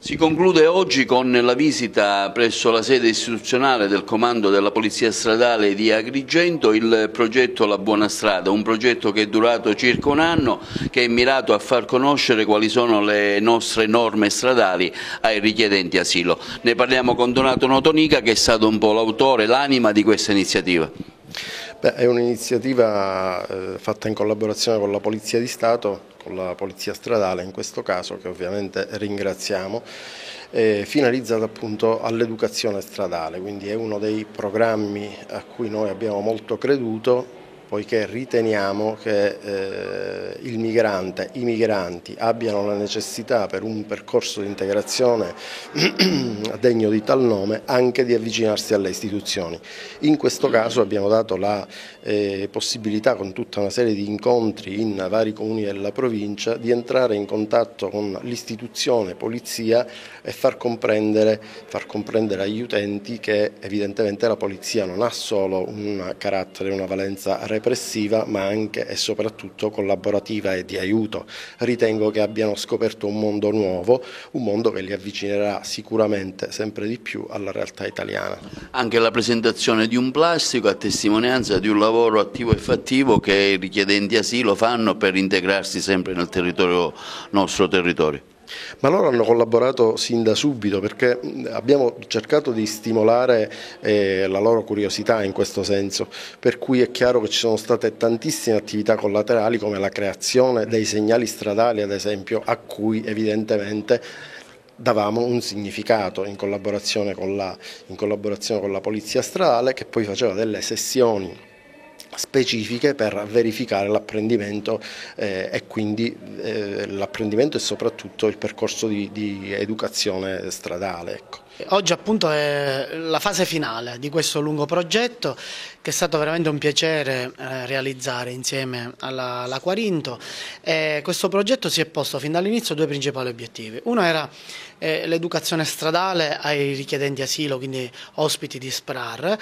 Si conclude oggi con la visita presso la sede istituzionale del Comando della Polizia Stradale di Agrigento il progetto La Buona Strada, un progetto che è durato circa un anno, che è mirato a far conoscere quali sono le nostre norme stradali ai richiedenti asilo. Ne parliamo con Donato Notonica, che è stato un po' l'autore, l'anima di questa iniziativa. È un'iniziativa fatta in collaborazione con la Polizia di Stato, con la Polizia Stradale in questo caso, che ovviamente ringraziamo, finalizzata appunto all'educazione stradale, quindi è uno dei programmi a cui noi abbiamo molto creduto, poiché riteniamo che i migranti abbiano la necessità per un percorso di integrazione degno di tal nome anche di avvicinarsi alle istituzioni. In questo caso abbiamo dato la possibilità, con tutta una serie di incontri in vari comuni della provincia, di entrare in contatto con l'istituzione polizia e far comprendere agli utenti che evidentemente la polizia non ha solo un carattere, una valenza repressiva, ma anche e soprattutto collaborativa e di aiuto. Ritengo che abbiano scoperto un mondo nuovo, un mondo che li avvicinerà sicuramente sempre di più alla realtà italiana. Anche la presentazione di un plastico a testimonianza di un lavoro attivo e fattivo che i richiedenti asilo fanno per integrarsi sempre nel nostro territorio. Ma loro hanno collaborato sin da subito, perché abbiamo cercato di stimolare la loro curiosità in questo senso, per cui è chiaro che ci sono state tantissime attività collaterali, come la creazione dei segnali stradali ad esempio, a cui evidentemente davamo un significato in collaborazione con la Polizia Stradale, che poi faceva delle sessioni specifiche per verificare l'apprendimento e quindi l'apprendimento e soprattutto il percorso di educazione stradale. Ecco. Oggi appunto è la fase finale di questo lungo progetto, che è stato veramente un piacere realizzare insieme alla Quarinto. Questo progetto si è posto fin dall'inizio due principali obiettivi. Uno era l'educazione stradale ai richiedenti asilo, quindi ospiti di SPRAR,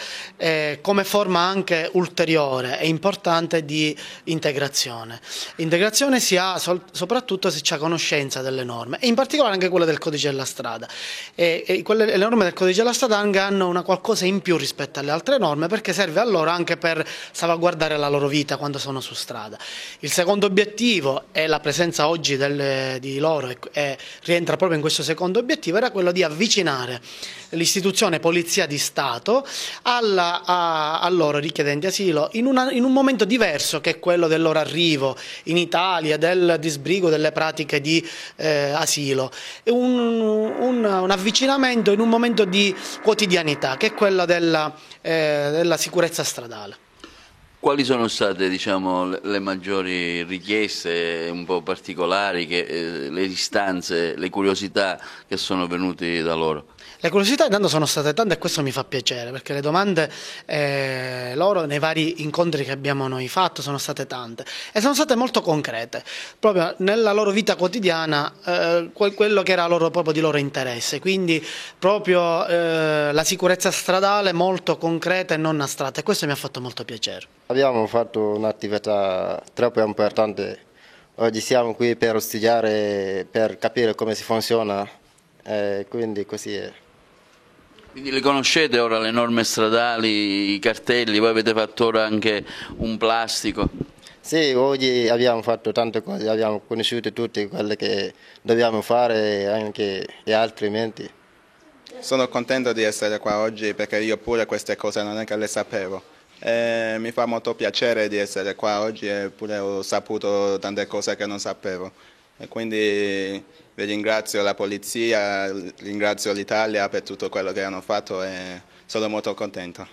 come forma anche ulteriore e importante di integrazione. Integrazione si ha soprattutto se c'è conoscenza delle norme, e in particolare anche quelle del codice della strada. Le norme del codice della strada anche hanno una qualcosa in più rispetto alle altre norme, perché serve a loro anche per salvaguardare la loro vita quando sono su strada. Il secondo obiettivo, e la presenza oggi di loro rientra proprio in questo secondo obiettivo, era quello di avvicinare l'istituzione Polizia di Stato a loro richiedenti asilo in un momento diverso, che è quello del loro arrivo in Italia, del disbrigo delle pratiche di asilo. Un avvicinamento in un momento di quotidianità, che è quello della sicurezza stradale. Quali sono state, le maggiori richieste un po' particolari, le istanze, le curiosità che sono venute da loro? Le curiosità intanto sono state tante, e questo mi fa piacere, perché le domande loro nei vari incontri che abbiamo noi fatto sono state tante e sono state molto concrete, proprio nella loro vita quotidiana, quello che era proprio di loro interesse, quindi proprio la sicurezza stradale molto concreta e non astratta, e questo mi ha fatto molto piacere. Abbiamo fatto un'attività troppo importante, oggi siamo qui per studiare, per capire come si funziona, quindi così è. Quindi le conoscete ora le norme stradali, i cartelli, voi avete fatto ora anche un plastico? Sì, oggi abbiamo fatto tante cose, abbiamo conosciuto tutte quelle che dobbiamo fare, anche gli altrimenti. Sono contento di essere qua oggi, perché io pure queste cose non è che le sapevo. Mi fa molto piacere di essere qua oggi, eppure ho saputo tante cose che non sapevo. E quindi vi ringrazio la polizia, ringrazio l'Italia per tutto quello che hanno fatto e sono molto contento.